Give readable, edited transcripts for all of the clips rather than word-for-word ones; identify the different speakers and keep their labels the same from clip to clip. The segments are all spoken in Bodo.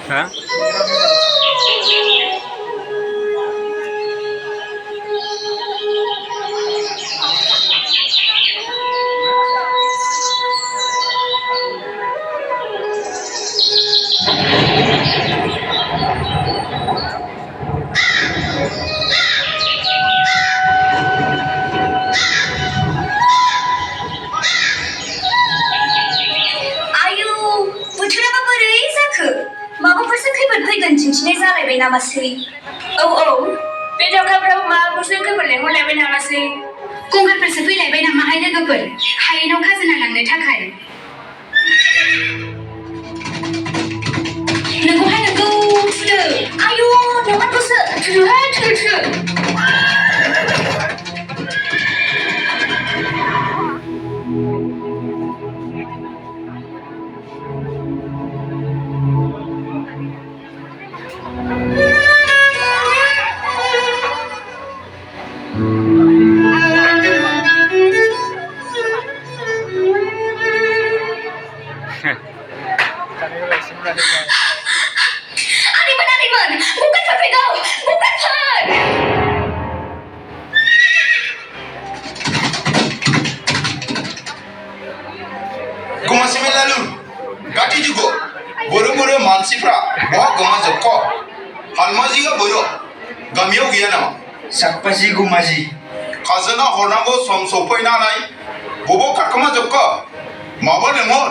Speaker 1: Hah?
Speaker 2: आयु बोथोराबा बोरै जाखो माबाफोरसो खैफोद फैगोन दिन्थिनाय जालायबाय नामासै
Speaker 3: औ बे दावखाफ्राव माबाफोरसो खैफोद लेंहरलायबाय नामासै
Speaker 2: गंगारफोरसो फैलायबाय नामाहाय लोगोफोर हायेनाव खाजोना लांनो थाखाय नोंगौहाय नोंगौ थुदो आयु नङाथ'सो थुदोहाय थुदो आदैमोन गंगारफोर फैगौ गंगारफोर
Speaker 4: गोमासिमे लालु गाति जुगो बोरो बोरो मानसिफ्रा बहा गोमाजोबख हालमाजिया बोरो गामियाव गैया नामा
Speaker 5: साकपाजी गुमाजी
Speaker 4: खाजोना हरनांगौ सम सफैनानै बबाव खारखोमाजोबख माबा लेंहर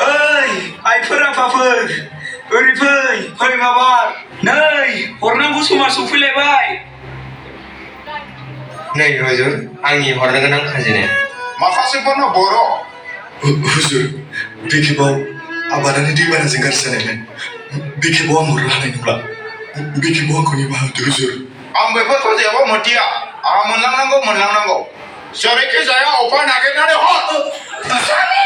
Speaker 5: ओइ आइफोर आफाफोर ओरै फै माबा नै हरनांगौ समा सफैलायबाय
Speaker 6: नै हुजुर आंनि हरनो गोनां खाजिनाया
Speaker 4: माखासेफोरनो बर'
Speaker 7: हुजुर बे खेबाव आबादानो दैबानाजों गाज्रि जानायलाय बे खेबाव आं हरनो हानाय नंला बे खेबाव आंखौ निमाहा होदो हुजुर
Speaker 4: आं बेफोरखौ जेबो मोनथिया आंहा मोनलांनांगौ जेरैखि जाया उपाय नागिरनानै हर
Speaker 2: स्वामी